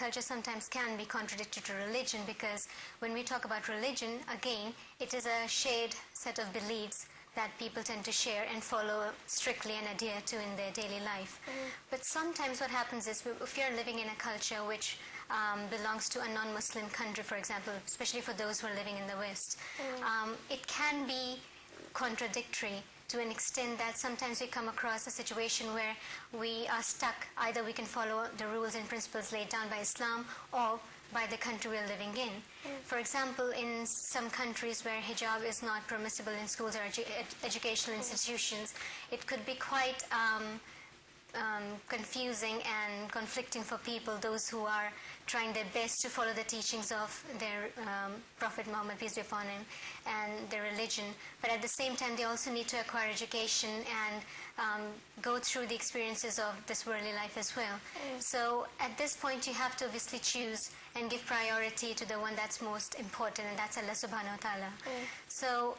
culture sometimes can be contradictory to religion, because when we talk about religion, again, it is a shared set of beliefs that people tend to share and follow strictly and adhere to in their daily life. But sometimes what happens is, if you're living in a culture which belongs to a non-Muslim country, for example, especially for those who are living in the West, it can be contradictory to an extent that sometimes we come across a situation where we are stuck. Either we can follow the rules and principles laid down by Islam or by the country we're living in. For example, in some countries where hijab is not permissible in schools or educational institutions, it could be quite confusing and conflicting for people, those who are trying their best to follow the teachings of their Prophet Muhammad, peace be upon him, and their religion. But at the same time, they also need to acquire education and go through the experiences of this worldly life as well. So at this point, you have to obviously choose and give priority to the one that's most important, and that's Allah subhanahu wa ta'ala. So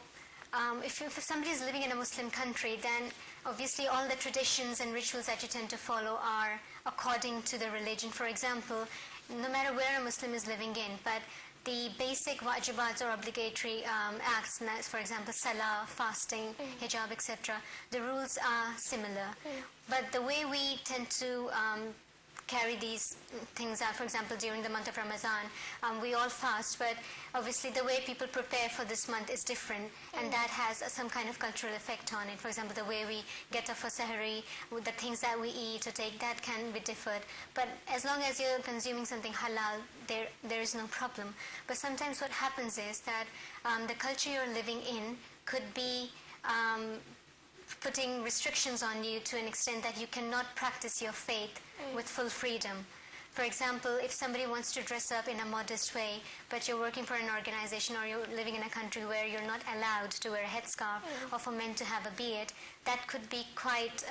if somebody is living in a Muslim country, then obviously all the traditions and rituals that you tend to follow are according to the religion. For example, no matter where a Muslim is living in, but the basic wajibats or obligatory acts, for example, salah, fasting, hijab, etc., the rules are similar. But the way we tend to carry these things out, for example, during the month of Ramadan, we all fast, but obviously the way people prepare for this month is different, and that has some kind of cultural effect on it. For example, the way we get up for sahari, the things that we eat or take, that can be differed. But as long as you're consuming something halal, there is no problem. But sometimes what happens is that the culture you're living in could be putting restrictions on you to an extent that you cannot practice your faith with full freedom. For example, if somebody wants to dress up in a modest way, but you're working for an organization or you're living in a country where you're not allowed to wear a headscarf or for men to have a beard, that could be quite,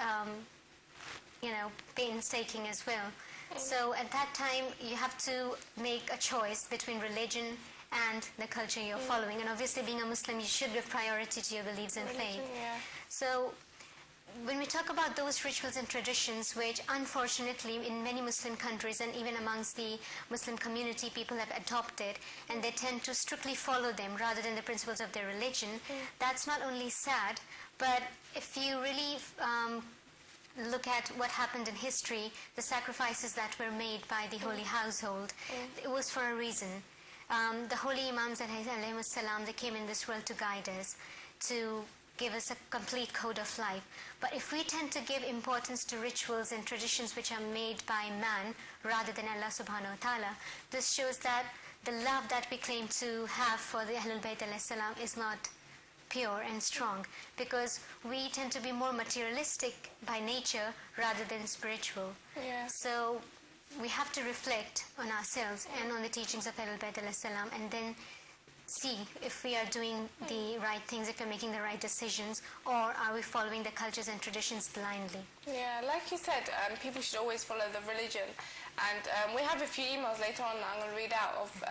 painstaking as well. So at that time, you have to make a choice between religion and the culture you're following. And obviously, being a Muslim, you should give priority to your beliefs and faith. So when we talk about those rituals and traditions, which unfortunately in many Muslim countries and even amongst the Muslim community, people have adopted, and they tend to strictly follow them rather than the principles of their religion, that's not only sad, but if you really look at what happened in history, the sacrifices that were made by the holy household, it was for a reason. The holy Imams, they came in this world to guide us, to give us a complete code of life. But if we tend to give importance to rituals and traditions which are made by man rather than Allah subhanahu wa ta'ala, this shows that the love that we claim to have for the Ahlulbayt is not pure and strong, because we tend to be more materialistic by nature rather than spiritual. So we have to reflect on ourselves and on the teachings of Ahlulbayt and then see if we are doing the right things, if we're making the right decisions, or are we following the cultures and traditions blindly. Yeah, like you said, people should always follow the religion. And we have a few emails later on that I'm going to read out of,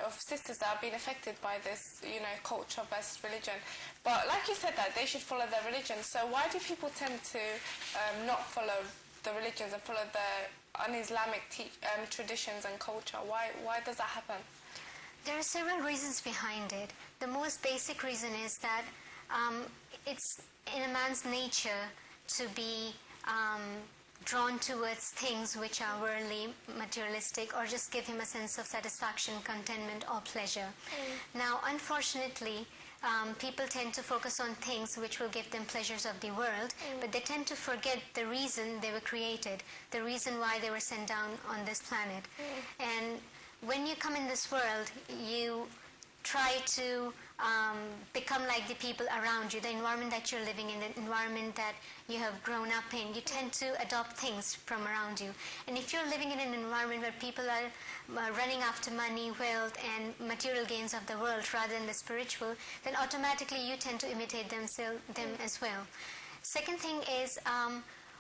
of sisters that have been affected by this, culture versus religion. But like you said, that they should follow their religion. So why do people tend to not follow the religions and follow the un-Islamic traditions and culture? Why does that happen? There are several reasons behind it. The most basic reason is that it's in a man's nature to be drawn towards things which are worldly, materialistic, or just give him a sense of satisfaction, contentment, or pleasure. Now, unfortunately, people tend to focus on things which will give them pleasures of the world, but they tend to forget the reason they were created, the reason why they were sent down on this planet. And when you come in this world, you try to become like the people around you, the environment that you're living in, the environment that you have grown up in. You tend to adopt things from around you. And if you're living in an environment where people are running after money, wealth, and material gains of the world rather than the spiritual, then automatically you tend to imitate them as well. Second thing is,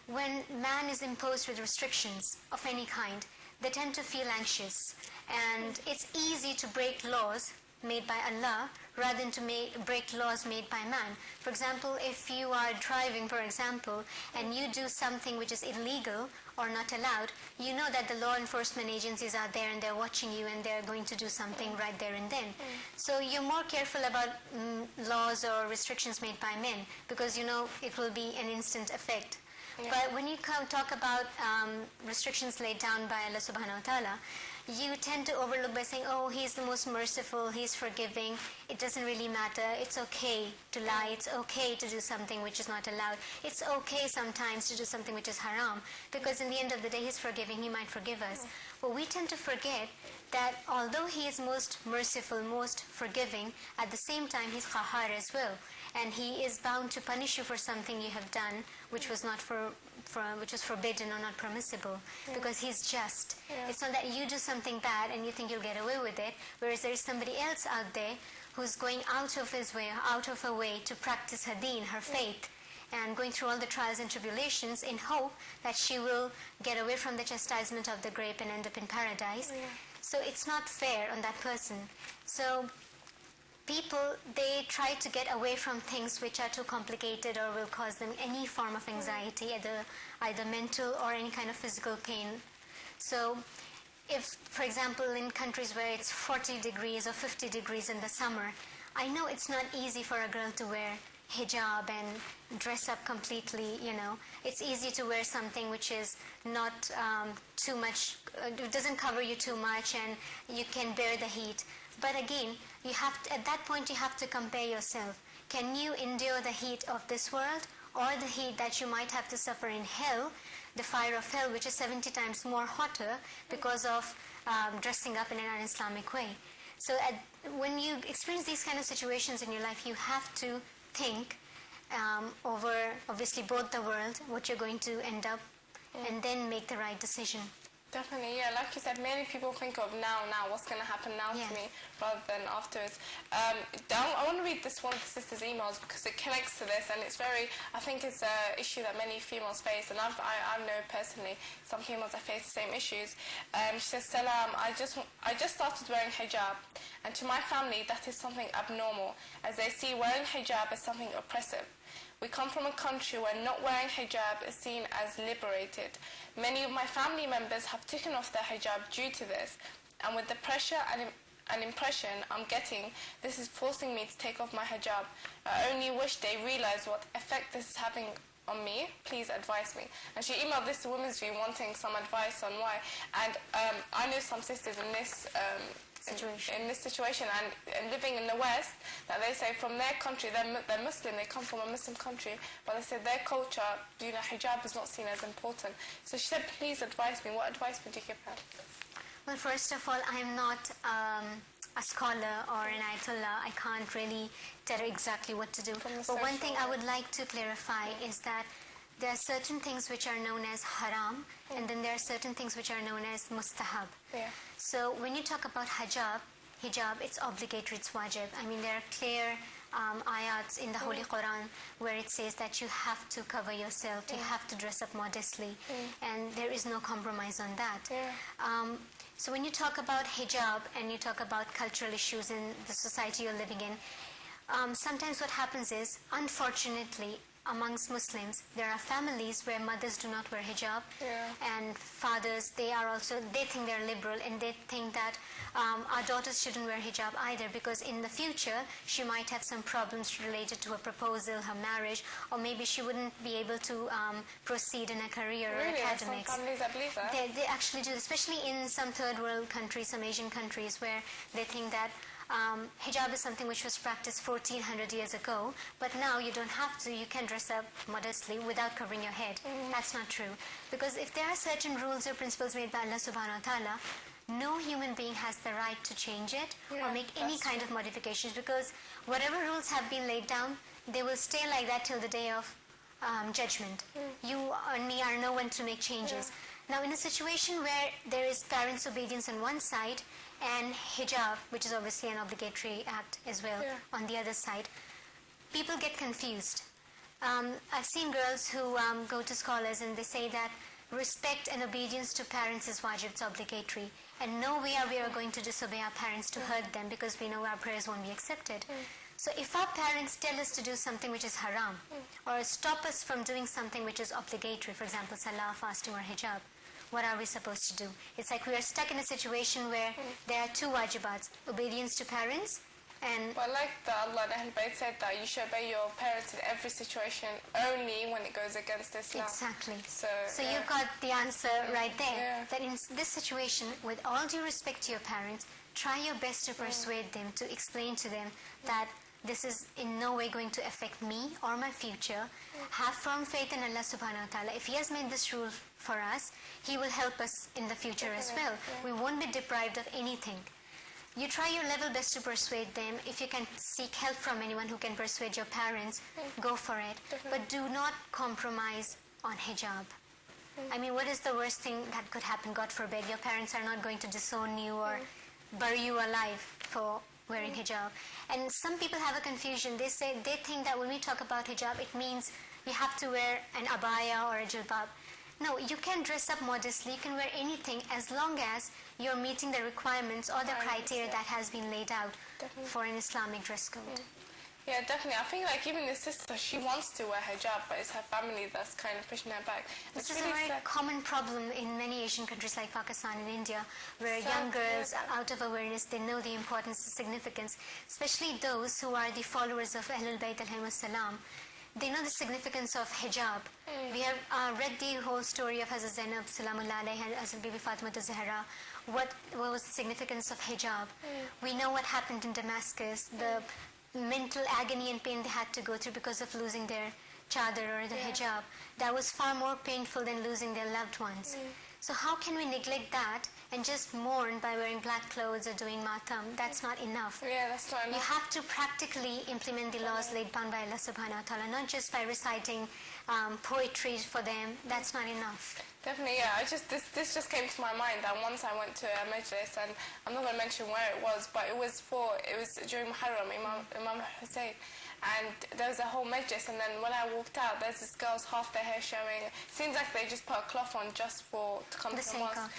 when man is imposed with restrictions of any kind, they tend to feel anxious. And it's easy to break laws made by Allah rather than to break laws made by man. For example, if you are driving, for example, and you do something which is illegal or not allowed, you know that the law enforcement agencies are there and they're watching you and they're going to do something right there and then. So you're more careful about laws or restrictions made by men because you know it will be an instant effect. Yeah. But when you talk about restrictions laid down by Allah subhanahu wa ta'ala, you tend to overlook by saying, oh, he's the most merciful, he's forgiving, it doesn't really matter, it's okay to lie, it's okay to do something which is not allowed, it's okay sometimes to do something which is haram, because in the end of the day he's forgiving, he might forgive us. But we tend to forget that although he is most merciful, most forgiving, at the same time he's qahar as well, and he is bound to punish you for something you have done which was not which was forbidden or not permissible, because he's just. It's not that you do something bad and you think you'll get away with it, whereas there is somebody else out there who's going out of his way, out of her way to practice her deen, her faith, and going through all the trials and tribulations in hope that she will get away from the chastisement of the grave and end up in paradise. So it's not fair on that person. So people, they try to get away from things which are too complicated or will cause them any form of anxiety, either mental or any kind of physical pain. So if, for example, in countries where it's 40 degrees or 50 degrees in the summer, I know it's not easy for a girl to wear hijab and dress up completely, you know. It's easy to wear something which is not too much, it doesn't cover you too much, and you can bear the heat. But again, you have to, at that point you have to compare yourself. Can you endure the heat of this world or the heat that you might have to suffer in hell, the fire of hell, which is 70 times more hotter because of dressing up in an un-Islamic way? So when you experience these kind of situations in your life, you have to think over obviously both the world, what you're going to end up, and then make the right decision. Definitely, yeah. Like you said, many people think of now, what's going to happen now to me, rather than afterwards. I want to read this one of the sisters' emails because it connects to this, and it's very, I think it's an issue that many females face, and I know personally some females that face the same issues. She says, Salam, I just started wearing hijab, and to my family that is something abnormal, as they see wearing hijab as something oppressive. We come from a country where not wearing hijab is seen as liberated. Many of my family members have taken off their hijab due to this, and with the pressure and impression I'm getting, this is forcing me to take off my hijab. I only wish they realize what effect this is having on me. Please advise me. And she emailed this to Women's View wanting some advice on why. And I know some sisters in this in this situation and living in the West, that they say from their country, they're Muslim, they come from a Muslim country, but they said their culture, you know, hijab is not seen as important. So she said, please advise me. What advice would you give her? Well, first of all, I'm not a scholar or an ayatollah. I can't really tell her exactly what to do. But one thing I would like to clarify is that there are certain things which are known as haram, and then there are certain things which are known as mustahab. So when you talk about hijab, it's obligatory, it's wajib. I mean, there are clear ayats in the Holy Quran where it says that you have to cover yourself, you have to dress up modestly, and there is no compromise on that. So when you talk about hijab and you talk about cultural issues in the society you're living in, sometimes what happens is, unfortunately, amongst Muslims, there are families where mothers do not wear hijab, and fathers, they think they're liberal, and they think that our daughters shouldn't wear hijab either, because in the future she might have some problems related to a proposal, her marriage, or maybe she wouldn't be able to proceed in a career or academics. Some families, I believe that. They actually do, especially in some third world countries, some Asian countries, where they think that hijab is something which was practiced 1400 years ago, but now you don't have to, you can dress up modestly without covering your head. That's not true. Because if there are certain rules or principles made by Allah subhanahu wa ta'ala, no human being has the right to change it or make any kind of modifications, because whatever rules have been laid down, they will stay like that till the day of judgment. You and me are no one to make changes. Now, in a situation where there is parents' obedience on one side and hijab, which is obviously an obligatory act as well, on the other side, people get confused. I've seen girls who go to scholars and they say that respect and obedience to parents is wajib, it's obligatory. And nowhere we are going to disobey our parents to hurt them, because we know our prayers won't be accepted. So if our parents tell us to do something which is haram, or stop us from doing something which is obligatory, for example, salah, fasting or hijab, what are we supposed to do? It's like we are stuck in a situation where there are two wajibats, obedience to parents and... But like the Allah and Ahlulbayt said that you should obey your parents in every situation, only when it goes against Islam. Exactly. So yeah. you've got the answer right there. Yeah. That in this situation, with all due respect to your parents, try your best to persuade them, to explain to them that this is in no way going to affect me or my future. Have firm faith in Allah subhanahu wa ta'ala. If He has made this rule for us, He will help us in the future as well. We won't be deprived of anything. You try your level best to persuade them. If you can seek help from anyone who can persuade your parents, go for it. But do not compromise on hijab. I mean, what is the worst thing that could happen? God forbid, your parents are not going to disown you or bury you alive for wearing hijab. And some people have a confusion. They think that when we talk about hijab, it means you have to wear an abaya or a jilbab. No, you can dress up modestly, you can wear anything as long as you're meeting the requirements or the criteria that has been laid out for an Islamic dress code. Yeah, definitely. I think like even the sister, she wants to wear hijab, but it's her family that's kind of pushing her back. This is a very common problem in many Asian countries like Pakistan and India, where young girls, out of awareness, they know the importance and significance, especially those who are the followers of Ahlulbayt alayhimus salam. They know the significance of hijab. We have read the whole story of Hazrat Zainab Salamullah alayha and Hazrat Bibi Fatima Zahra. What was the significance of hijab? We know what happened in Damascus, the mental agony and pain they had to go through because of losing their chadar or the hijab. That was far more painful than losing their loved ones. So how can we neglect that and just mourn by wearing black clothes or doing matam? That's not enough. Yeah, that's not enough. You have to practically implement the laws laid down by Allah subhanahu wa ta'ala, not just by reciting poetry for them. That's not enough. Definitely, yeah. This just came to my mind that once I went to a majlis, and I'm not going to mention where it was, but it was during Muharram, Imam Hussein. And there was a whole majlis, and then when I walked out, there's this girl's half their hair showing. Seems like they just put a cloth on just to come to the mosque.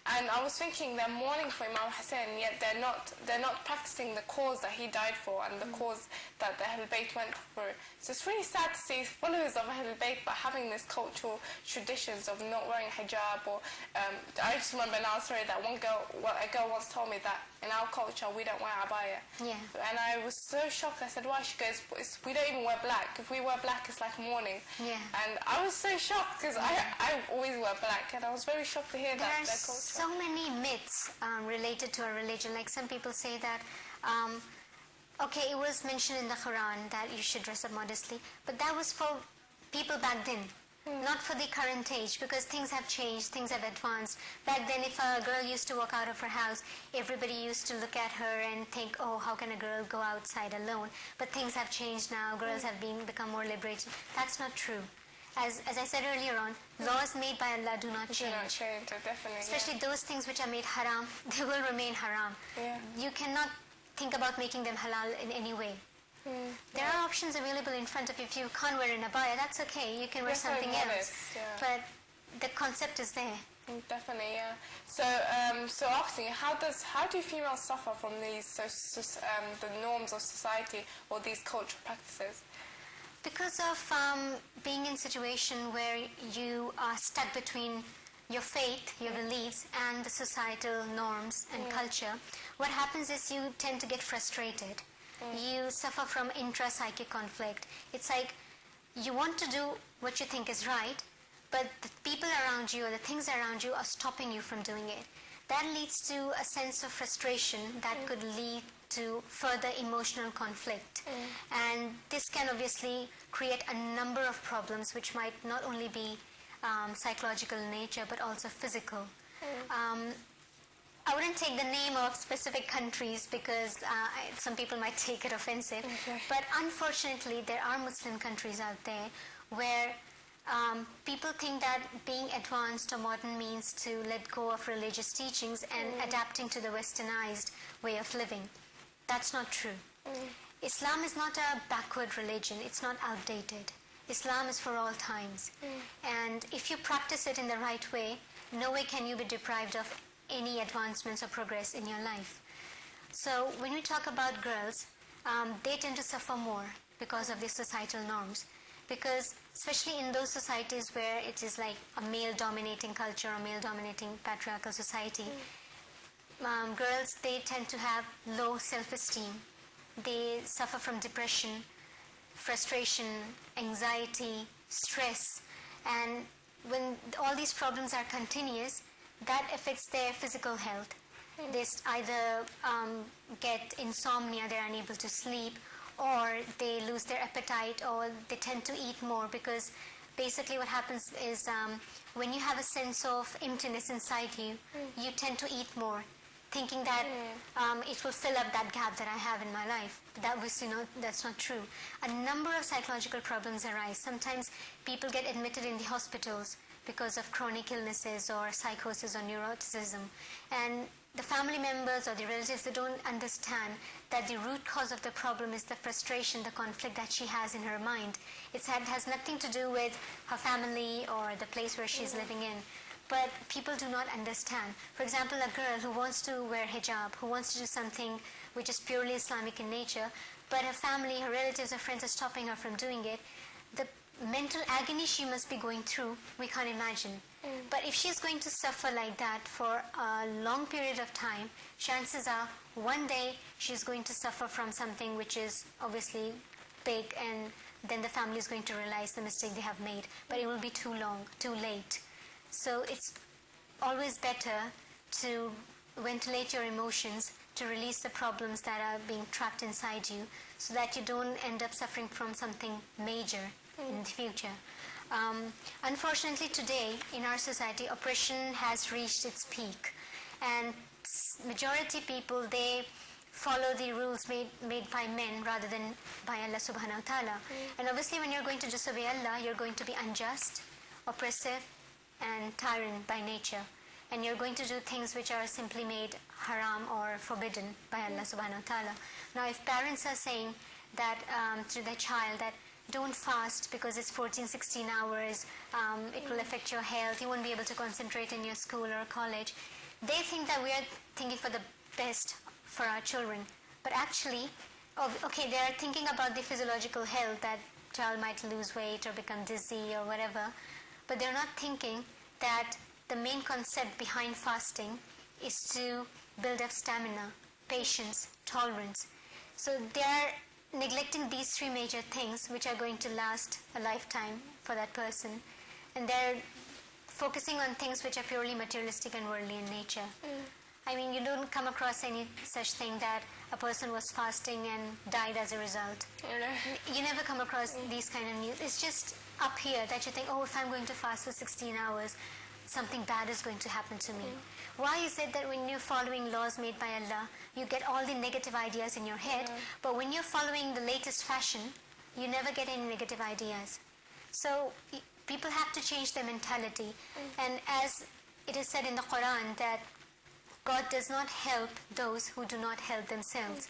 And I was thinking they're mourning for Imam Hussein, yet they're not practicing the cause that he died for and the cause that the Ahlulbayt went through. So it's really sad to see followers of Ahlulbayt but having this cultural traditions of not wearing hijab. Or I just remember now, sorry, that a girl once told me that in our culture we don't wear abaya. Yeah. And I was so shocked. I said, why? She goes, we don't even wear black. If we wear black, it's like mourning. Yeah. And I was so shocked because I always wear black, and I was very shocked to hear that their culture. So many myths related to our religion. Like some people say that, okay, it was mentioned in the Quran that you should dress up modestly, but that was for people back then. Not for the current age, because things have changed, things have advanced. Back then, if a girl used to walk out of her house, everybody used to look at her and think, oh, how can a girl go outside alone? But things have changed now, girls have become more liberated. That's not true. As I said earlier on, laws made by Allah do not change. Do not change, definitely. Especially those things which are made haram, they will remain haram. Yeah. You cannot think about making them halal in any way. There are options available in front of you. If you can't wear an abaya, that's okay. You can wear something else. But the concept is there. Definitely, yeah. So, asking, how do females suffer from these the norms of society or these cultural practices? Because of being in a situation where you are stuck between your faith, your beliefs, and the societal norms and culture, what happens is you tend to get frustrated. You suffer from intra-psychic conflict. It's like you want to do what you think is right, but the people around you or the things around you are stopping you from doing it. That leads to a sense of frustration that could lead to further emotional conflict. And this can obviously create a number of problems which might not only be psychological in nature but also physical. I wouldn't take the name of specific countries because some people might take it offensive. But unfortunately, there are Muslim countries out there where people think that being advanced or modern means to let go of religious teachings and adapting to the westernized way of living. That's not true. Islam is not a backward religion. It's not outdated. Islam is for all times. And if you practice it in the right way, no way can you be deprived of any advancements or progress in your life. So when we talk about girls, they tend to suffer more because of the societal norms. Because especially in those societies where it is like a male-dominating culture or male-dominating patriarchal society, girls, they tend to have low self-esteem. They suffer from depression, frustration, anxiety, stress, and when all these problems are continuous, that affects their physical health. They either get insomnia, they're unable to sleep, or they lose their appetite, or they tend to eat more, because basically what happens is when you have a sense of emptiness inside you, you tend to eat more, thinking that it will fill up that gap that I have in my life. But that was, that's not true. A number of psychological problems arise. Sometimes people get admitted in the hospitals because of chronic illnesses or psychosis or neuroticism. And the family members or the relatives, they don't understand that the root cause of the problem is the frustration, the conflict that she has in her mind. It has nothing to do with her family or the place where she's living in. But people do not understand. For example, a girl who wants to wear hijab, who wants to do something which is purely Islamic in nature, but her family, her relatives, her friends are stopping her from doing it, the mental agony she must be going through, we can't imagine. But if she's going to suffer like that for a long period of time, chances are one day she's going to suffer from something which is obviously big, and then the family is going to realize the mistake they have made. But it will be too long, too late. So it's always better to ventilate your emotions, to release the problems that are being trapped inside you, so that you don't end up suffering from something major in the future. Unfortunately today in our society, oppression has reached its peak, and majority people, they follow the rules made by men rather than by Allah subhanahu wa ta'ala. And obviously when you're going to disobey Allah, you're going to be unjust, oppressive, and tyrant by nature, and you're going to do things which are simply made haram or forbidden by Allah subhanahu wa ta'ala. Now if parents are saying that to their child that don't fast because it's 14-16 hours, it will affect your health, you won't be able to concentrate in your school or college, they think that we are thinking for the best for our children. But actually, okay, they are thinking about the physiological health, that child might lose weight or become dizzy or whatever, but they're not thinking that the main concept behind fasting is to build up stamina, patience, tolerance. So they are neglecting these three major things which are going to last a lifetime for that person, and they're focusing on things which are purely materialistic and worldly in nature. I mean, you don't come across any such thing that a person was fasting and died as a result. You never come across these kind of news. It's just up here that you think, oh, if I'm going to fast for 16 hours, something bad is going to happen to me. Why is it that when you're following laws made by Allah, you get all the negative ideas in your head, but when you're following the latest fashion, you never get any negative ideas? So people have to change their mentality. And as it is said in the Quran, that God does not help those who do not help themselves.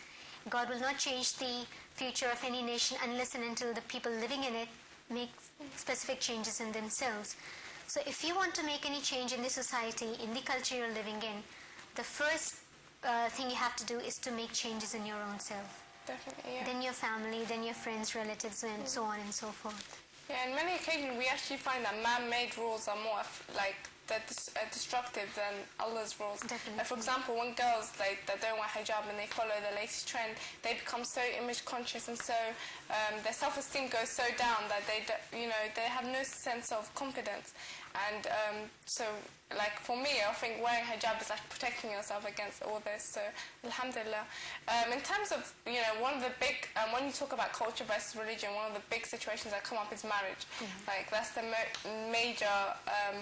God will not change the future of any nation unless and until the people living in it make specific changes in themselves. So if you want to make any change in the society, in the culture you're living in, the first thing you have to do is to make changes in your own self. Definitely, yeah. Then your family, then your friends, relatives, and so on and so forth. Yeah, on many occasions we actually find that man-made rules are more destructive than Allah's rules. Definitely. For example, when girls that don't wear hijab and they follow the latest trend, they become so image conscious, and so their self-esteem goes so down that they have no sense of confidence. And so, like for me, I think wearing hijab is like protecting yourself against all this. So, alhamdulillah. In terms of one of the big when you talk about culture versus religion, one of the big situations that come up is marriage. Like that's the major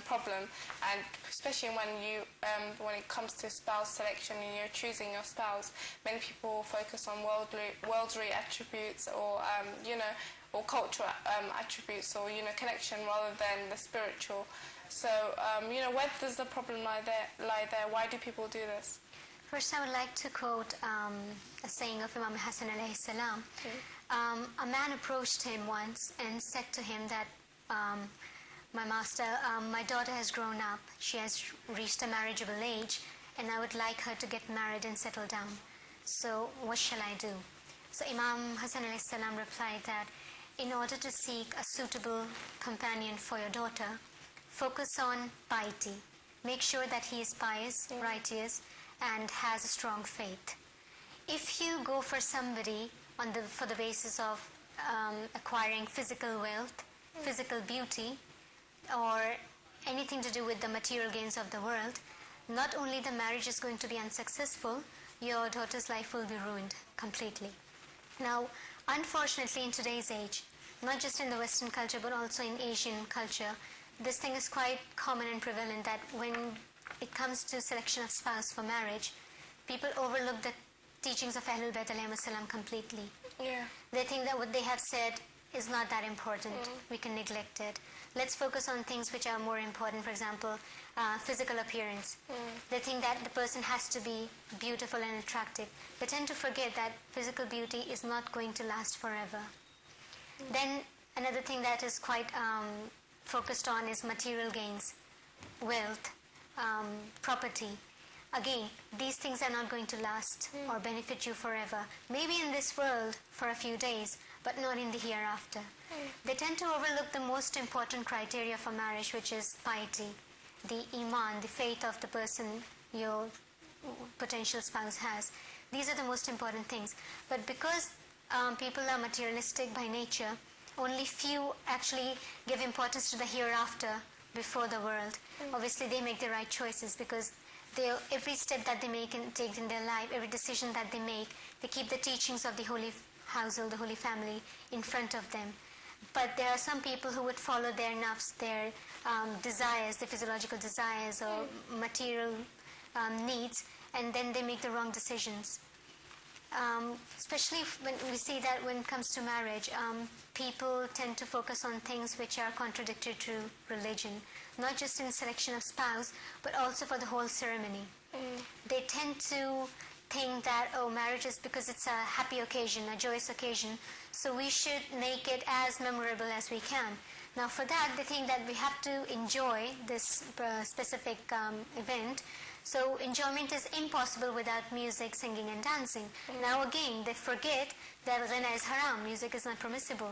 problem, and especially when it comes to spouse selection and you're choosing your spouse, many people focus on worldly attributes or or cultural attributes or connection rather than the spiritual. So where does the problem lie there? Why do people do this? First, I would like to quote a saying of Imam Hassan alayhi salam. A man approached him once and said to him that, my master, my daughter has grown up. She has reached a marriageable age, and I would like her to get married and settle down. So what shall I do? So Imam Hassan alayhi salam replied that, in order to seek a suitable companion for your daughter, focus on piety. Make sure that he is pious, righteous, and has a strong faith. If you go for somebody for the basis of acquiring physical wealth, physical beauty, or anything to do with the material gains of the world, not only the marriage is going to be unsuccessful, your daughter's life will be ruined completely. Now, unfortunately, in today's age, not just in the Western culture but also in Asian culture, this thing is quite common and prevalent, that when it comes to selection of spouse for marriage, people overlook the teachings of Ahlulbayt alayhim salam completely. Yeah. They think that what they have said is not that important. We can neglect it. Let's focus on things which are more important, for example, physical appearance. They think that the person has to be beautiful and attractive. They tend to forget that physical beauty is not going to last forever. Then another thing that is quite focused on is material gains, wealth, property. Again, these things are not going to last or benefit you forever. Maybe in this world for a few days, but not in the hereafter. They tend to overlook the most important criteria for marriage, which is piety, the iman, the faith of the person your potential spouse has. These are the most important things. But because people are materialistic by nature, only few actually give importance to the hereafter before the world. Obviously, they make the right choices because every step that they take in their life, every decision that they make, they keep the teachings of the holy household, the holy family in front of them. But there are some people who would follow their nafs, their desires, their physiological desires or material needs, and then they make the wrong decisions. Especially when we see that when it comes to marriage, people tend to focus on things which are contradictory to religion, not just in selection of spouse, but also for the whole ceremony. They tend to think that, oh, marriage is because it's a happy occasion, a joyous occasion, so we should make it as memorable as we can. Now for that, they think that we have to enjoy this specific event. So enjoyment is impossible without music, singing and dancing. Now again, they forget that ghina is haram, music is not permissible.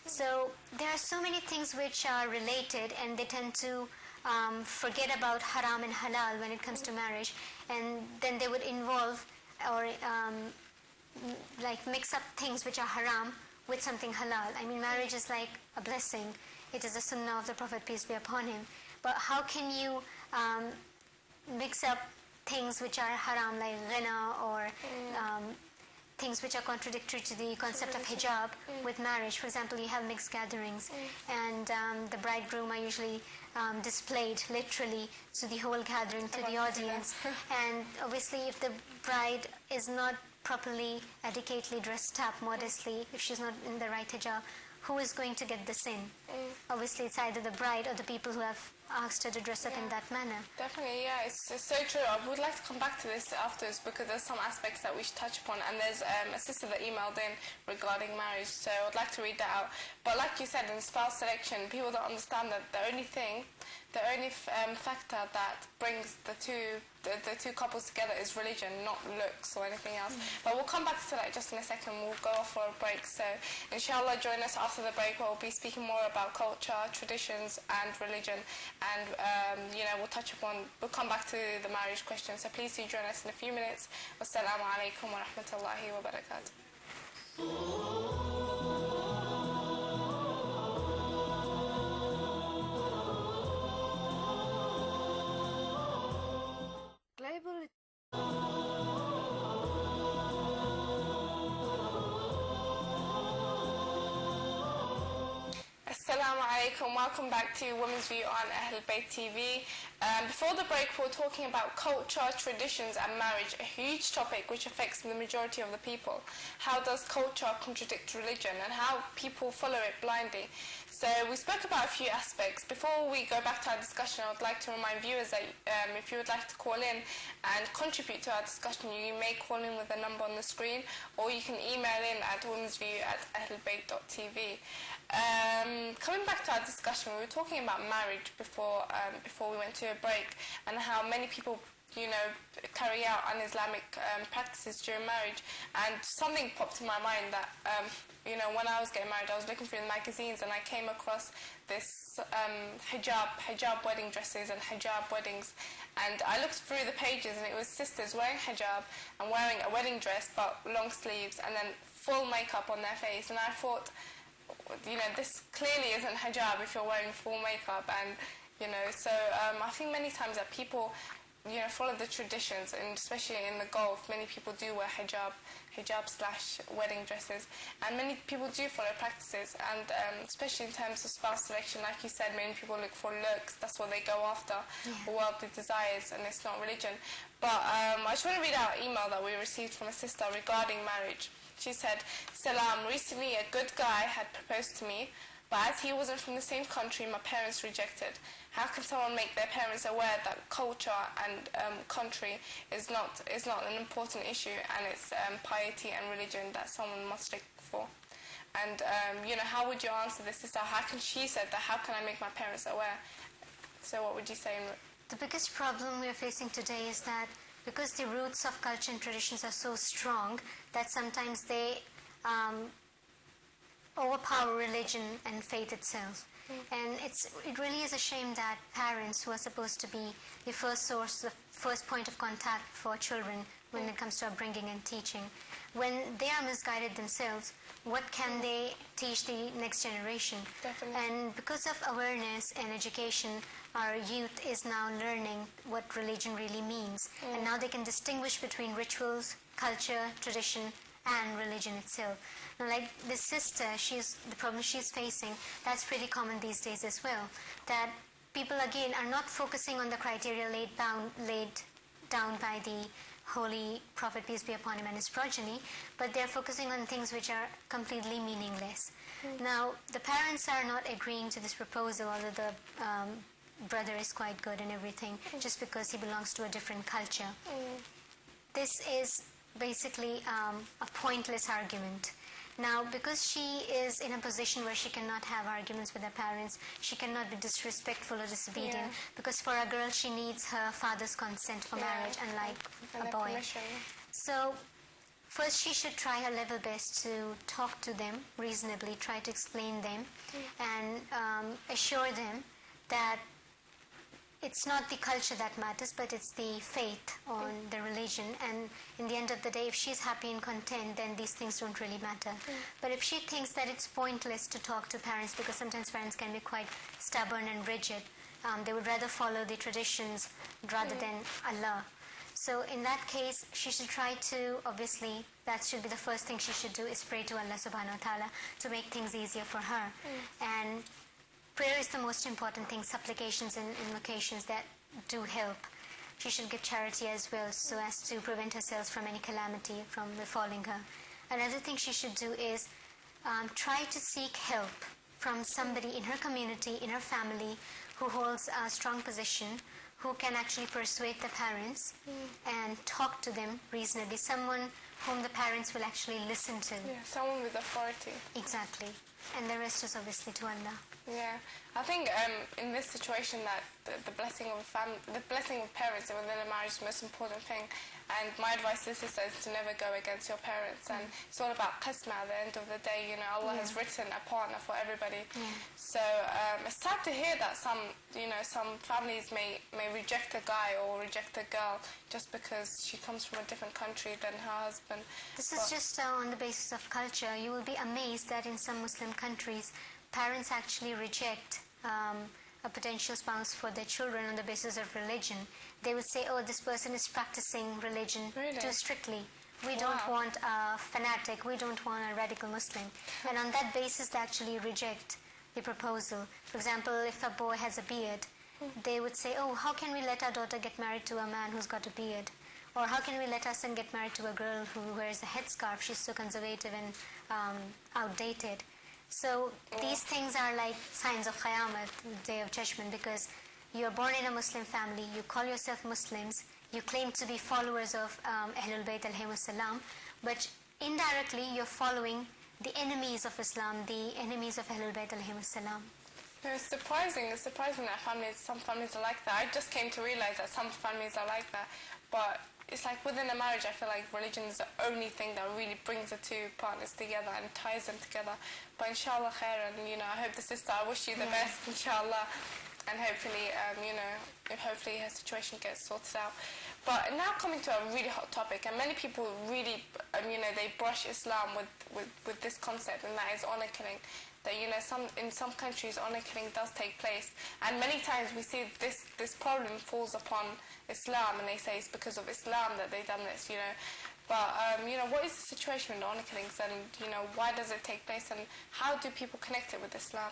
So there are so many things which are related, and they tend to forget about haram and halal when it comes to marriage, and then they would involve or like mix up things which are haram with something halal. I mean, marriage is like a blessing. It is a sunnah of the Prophet, peace be upon him. But how can you mix up things which are haram, like ghina, or things which are contradictory to the concept of hijab with marriage? For example, you have mixed gatherings, and the bridegroom are usually displayed literally to the whole gathering, to the audience. And obviously, if the bride is not properly, adequately dressed up, modestly, if she's not in the right hijab, who is going to get the sin? Obviously, it's either the bride or the people who have asked her to dress up in that manner. Definitely, yeah, it's so true. I would like to come back to this afterwards because there's some aspects that we should touch upon, and there's a sister that emailed in regarding marriage, so I'd like to read that out. But like you said, in spouse selection, people don't understand that the only factor that brings the two couples together is religion, not looks or anything else. But we'll come back to that just in a second. We'll go off for a break. So inshallah, join us after the break where we'll be speaking more about culture, traditions and religion. And we'll come back to the marriage question. So please do join us in a few minutes. Wassalamu alaikum wa rahmatullahi wa barakatuh. Assalamu alaikum, welcome back to Women's View on Ahlulbayt TV. Before the break, we were talking about culture, traditions and marriage, a huge topic which affects the majority of the people. How does culture contradict religion and how people follow it blindly? So we spoke about a few aspects. Before we go back to our discussion, I would like to remind viewers that if you would like to call in and contribute to our discussion, you may call in with the number on the screen, or you can email in at womensview@ahlulbayt.tv. Coming back to our discussion, we were talking about marriage before we went to a break, and how many people, carry out un-Islamic practices during marriage. And something popped in my mind that, when I was getting married, I was looking through the magazines and I came across this hijab wedding dresses and hijab weddings. And I looked through the pages and it was sisters wearing hijab and wearing a wedding dress but long sleeves and then full makeup on their face. And I thought, this clearly isn't hijab if you're wearing full makeup. And, so I think many times that people, follow the traditions, and especially in the Gulf, many people do wear hijab/wedding dresses, and many people do follow practices, and especially in terms of spouse selection, like you said, many people look for looks, that's what they go after, worldly desires, and it's not religion. But I just want to read out an email that we received from a sister regarding marriage. She said, "Salam, recently a good guy had proposed to me, but as he wasn't from the same country, my parents rejected. How can someone make their parents aware that culture and country is not an important issue, and it's piety and religion that someone must look for?" And how would you answer this sister? She said that, how can I make my parents aware? So what would you say? The biggest problem we are facing today is that because the roots of culture and traditions are so strong that sometimes they overpower religion and faith itself. And it really is a shame that parents, who are supposed to be the first source, the first point of contact for children when it comes to upbringing and teaching, when they are misguided themselves, what can they teach the next generation? Definitely. And because of awareness and education, our youth is now learning what religion really means. And now they can distinguish between rituals, culture, tradition, and religion itself. Now, like this sister, the problem she's facing, that's pretty common these days as well. That people again are not focusing on the criteria laid down by the Holy Prophet, peace be upon him, and his progeny, but they're focusing on things which are completely meaningless. Now, the parents are not agreeing to this proposal, although the brother is quite good and everything, just because he belongs to a different culture. This is basically a pointless argument. Now, because she is in a position where she cannot have arguments with her parents, she cannot be disrespectful or disobedient, because for a girl she needs her father's consent for marriage, unlike a boy. Permission. So first she should try her level best to talk to them reasonably, try to explain them and assure them that it's not the culture that matters, but it's the faith on the religion. And in the end of the day, if she's happy and content, then these things don't really matter. But if she thinks that it's pointless to talk to parents, because sometimes parents can be quite stubborn and rigid, they would rather follow the traditions rather than Allah. So in that case, she should try to, obviously, that should be the first thing she should do, is pray to Allah subhanahu wa ta'ala to make things easier for her. And prayer is the most important thing, supplications and invocations that do help. She should give charity as well, so as to prevent herself from any calamity from befalling her. Another thing she should do is try to seek help from somebody in her community, in her family, who holds a strong position, who can actually persuade the parents and talk to them reasonably, someone whom the parents will actually listen to. Yeah, someone with authority. Exactly. And the rest is obviously to Allah. Yeah, I think in this situation that the blessing of the blessing of parents within a marriage is the most important thing. And my advice to this is to never go against your parents. And it's all about qasma at the end of the day. Allah has written a partner for everybody. So it's sad to hear that some families may reject a guy or reject a girl just because she comes from a different country than her husband. This is just on the basis of culture. You will be amazed that in some Muslim countries, parents actually reject a potential spouse for their children on the basis of religion. They would say, oh, this person is practicing religion too strictly. We don't want a fanatic, we don't want a radical Muslim. And on that basis, they actually reject the proposal. For example, if a boy has a beard they would say, oh, how can we let our daughter get married to a man who's got a beard? Or how can we let our son get married to a girl who wears a headscarf? She's so conservative and outdated. So these things are like signs of Qiyamah, Day of Judgment, because you're born in a Muslim family, you call yourself Muslims, you claim to be followers of Ahlulbayt alayhimus salam, but indirectly you're following the enemies of Islam, the enemies of Ahlulbayt alayhimus salam. No, it's surprising that some families are like that. I just came to realize that some families are like that, but it's like within a marriage, I feel like religion is the only thing that really brings the two partners together and ties them together. But inshallah khair, and I hope the sister, I wish you the best, inshallah, and hopefully, hopefully her situation gets sorted out. But now coming to a really hot topic, and many people really, they brush Islam with this concept, and that is honor killing. That in some countries honor killing does take place, and many times we see this problem falls upon Islam, and they say it's because of Islam that they've done this, But what is the situation with honor killings, and why does it take place, and how do people connect it with Islam?